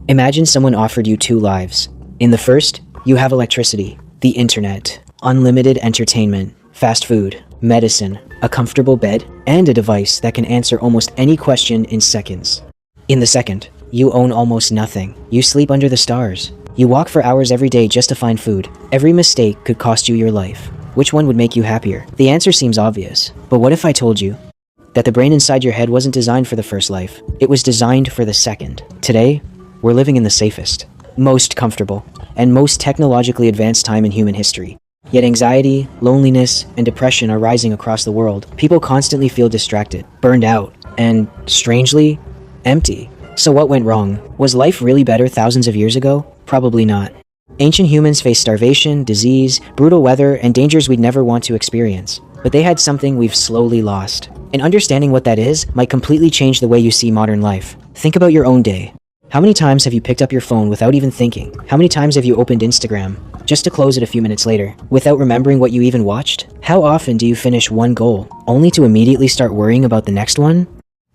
Imagine someone offered you two lives. In the first, you have electricity, the internet, unlimited entertainment, fast food, medicine, a comfortable bed, and a device that can answer almost any question in seconds. In the second, you own almost nothing. You sleep under the stars. You walk for hours every day just to find food. Every mistake could cost you your life. Which one would make you happier? The answer seems obvious, but what if I told you that the brain inside your head wasn't designed for the first life? It was designed for the second. Today, we're living in the safest, most comfortable, and most technologically advanced time in human history. Yet anxiety, loneliness, and depression are rising across the world. People constantly feel distracted, burned out, and, strangely, empty. So what went wrong? Was life really better thousands of years ago? Probably not. Ancient humans faced starvation, disease, brutal weather, and dangers we'd never want to experience. But they had something we've slowly lost. And understanding what that is might completely change the way you see modern life. Think about your own day. How many times have you picked up your phone without even thinking? How many times have you opened Instagram just to close it a few minutes later, without remembering what you even watched? How often do you finish one goal, only to immediately start worrying about the next one?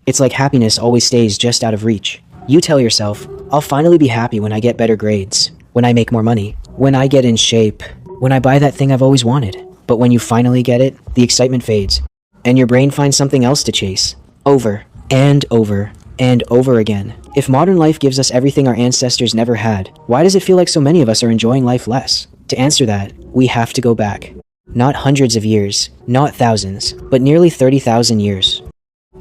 It's like happiness always stays just out of reach. You tell yourself, I'll finally be happy when I get better grades, when I make more money, when I get in shape, when I buy that thing I've always wanted. But when you finally get it, the excitement fades, and your brain finds something else to chase. Over, and over, and over again. If modern life gives us everything our ancestors never had, why does it feel like so many of us are enjoying life less? To answer that, we have to go back. Not hundreds of years, not thousands, but nearly 30,000 years.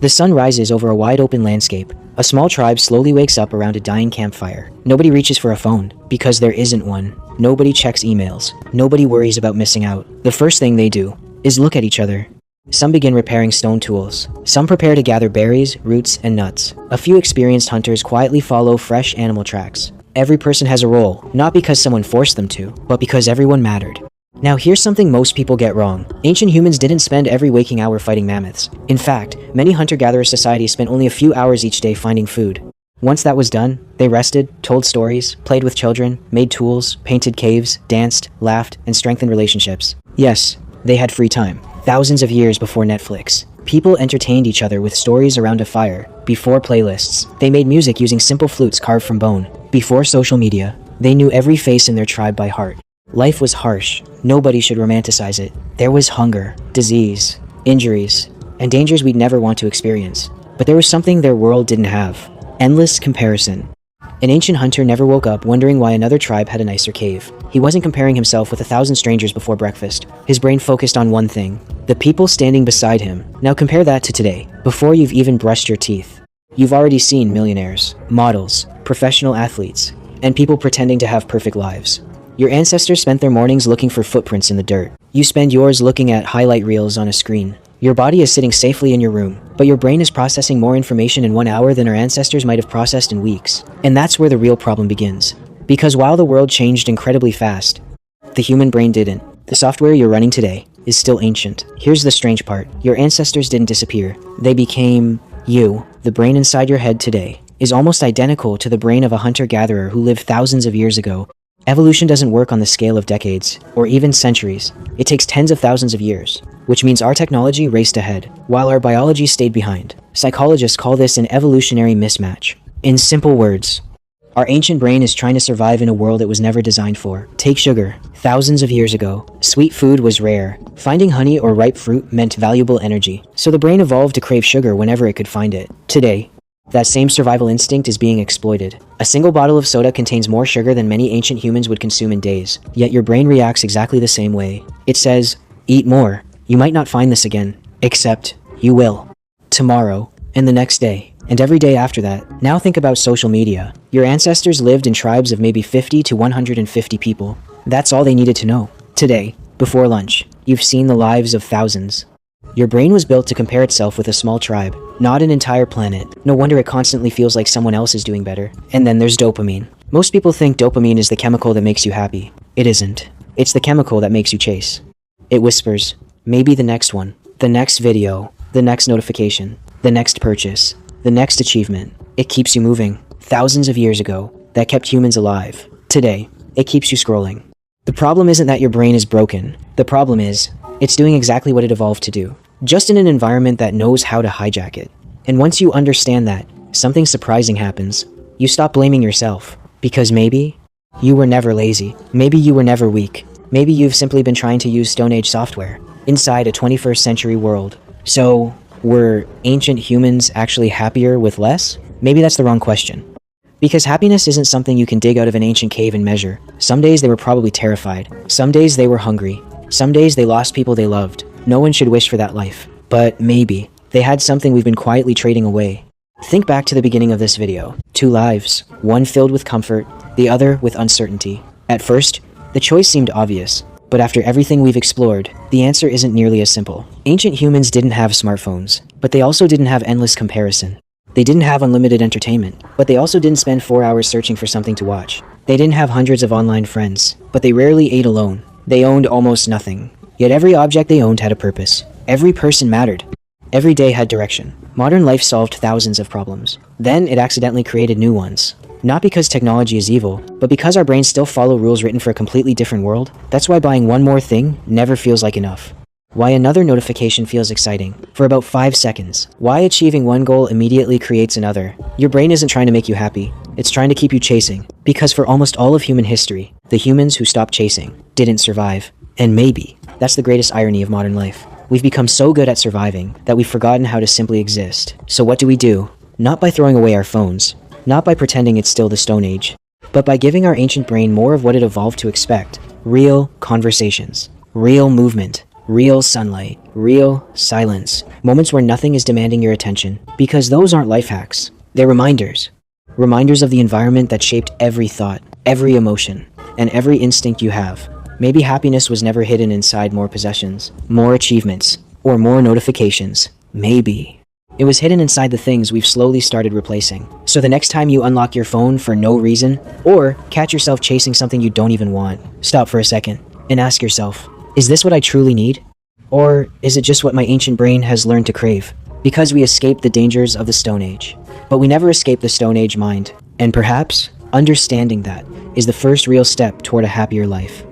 The sun rises over a wide open landscape. A small tribe slowly wakes up around a dying campfire. Nobody reaches for a phone, because there isn't one. Nobody checks emails. Nobody worries about missing out. The first thing they do is look at each other. Some begin repairing stone tools. Some prepare to gather berries, roots, and nuts. A few experienced hunters quietly follow fresh animal tracks. Every person has a role, not because someone forced them to, but because everyone mattered. Now here's something most people get wrong. Ancient humans didn't spend every waking hour fighting mammoths. In fact, many hunter-gatherer societies spent only a few hours each day finding food. Once that was done, they rested, told stories, played with children, made tools, painted caves, danced, laughed, and strengthened relationships. Yes, they had free time. Thousands of years before Netflix, people entertained each other with stories around a fire. Before playlists, they made music using simple flutes carved from bone. Before social media, they knew every face in their tribe by heart. Life was harsh. Nobody should romanticize it. There was hunger, disease, injuries, and dangers we'd never want to experience. But there was something their world didn't have. Endless comparison. An ancient hunter never woke up wondering why another tribe had a nicer cave. He wasn't comparing himself with 1,000 strangers before breakfast. His brain focused on one thing: the people standing beside him. Now compare that to today. Before you've even brushed your teeth, you've already seen millionaires, models, professional athletes, and people pretending to have perfect lives. Your ancestors spent their mornings looking for footprints in the dirt. You spend yours looking at highlight reels on a screen. Your body is sitting safely in your room, but your brain is processing more information in 1 hour than our ancestors might have processed in weeks. And that's where the real problem begins. Because while the world changed incredibly fast, the human brain didn't. The software you're running today is still ancient. Here's the strange part. Your ancestors didn't disappear. They became you. The brain inside your head today is almost identical to the brain of a hunter-gatherer who lived thousands of years ago. Evolution doesn't work on the scale of decades, or even centuries. It takes tens of thousands of years, which means our technology raced ahead, while our biology stayed behind. Psychologists call this an evolutionary mismatch. In simple words, our ancient brain is trying to survive in a world it was never designed for. Take sugar. Thousands of years ago, sweet food was rare. Finding honey or ripe fruit meant valuable energy, so the brain evolved to crave sugar whenever it could find it. Today, that same survival instinct is being exploited. A single bottle of soda contains more sugar than many ancient humans would consume in days, yet your brain reacts exactly the same way. It says, eat more. You might not find this again, except you will. Tomorrow, and the next day, and every day after that. Now think about social media. Your ancestors lived in tribes of maybe 50 to 150 people. That's all they needed to know. Today, before lunch, you've seen the lives of thousands. Your brain was built to compare itself with a small tribe, not an entire planet. No wonder it constantly feels like someone else is doing better. And then there's dopamine. Most people think dopamine is the chemical that makes you happy. It isn't. It's the chemical that makes you chase. It whispers, maybe the next one, the next video, the next notification, the next purchase, the next achievement. It keeps you moving. Thousands of years ago, that kept humans alive. Today, it keeps you scrolling. The problem isn't that your brain is broken. The problem is, it's doing exactly what it evolved to do, just in an environment that knows how to hijack it. And once you understand that, something surprising happens. You stop blaming yourself. Because maybe you were never lazy. Maybe you were never weak. Maybe you've simply been trying to use Stone Age software inside a 21st century world. So, were ancient humans actually happier with less? Maybe that's the wrong question. Because happiness isn't something you can dig out of an ancient cave and measure. Some days they were probably terrified. Some days they were hungry. Some days they lost people they loved. No one should wish for that life. But maybe they had something we've been quietly trading away. Think back to the beginning of this video. 2 lives, one filled with comfort, the other with uncertainty. At first, the choice seemed obvious. But after everything we've explored, the answer isn't nearly as simple. Ancient humans didn't have smartphones, but they also didn't have endless comparison. They didn't have unlimited entertainment, but they also didn't spend 4 hours searching for something to watch. They didn't have hundreds of online friends, but they rarely ate alone. They owned almost nothing. Yet every object they owned had a purpose. Every person mattered. Every day had direction. Modern life solved thousands of problems. Then it accidentally created new ones. Not because technology is evil, but because our brains still follow rules written for a completely different world. That's why buying one more thing never feels like enough. Why another notification feels exciting for about 5 seconds. Why achieving one goal immediately creates another. Your brain isn't trying to make you happy. It's trying to keep you chasing. Because for almost all of human history, the humans who stopped chasing didn't survive. And maybe that's the greatest irony of modern life. We've become so good at surviving that we've forgotten how to simply exist. So what do? Not by throwing away our phones. Not by pretending it's still the Stone Age. But by giving our ancient brain more of what it evolved to expect. Real conversations. Real movement. Real sunlight, real silence, moments where nothing is demanding your attention. Because those aren't life hacks. They're reminders. Reminders of the environment that shaped every thought, every emotion, and every instinct you have. Maybe happiness was never hidden inside more possessions, more achievements, or more notifications. Maybe it was hidden inside the things we've slowly started replacing. So the next time you unlock your phone for no reason, or catch yourself chasing something you don't even want, stop for a second and ask yourself, is this what I truly need? Or is it just what my ancient brain has learned to crave? Because we escaped the dangers of the Stone Age. But we never escaped the Stone Age mind. And perhaps, understanding that is the first real step toward a happier life.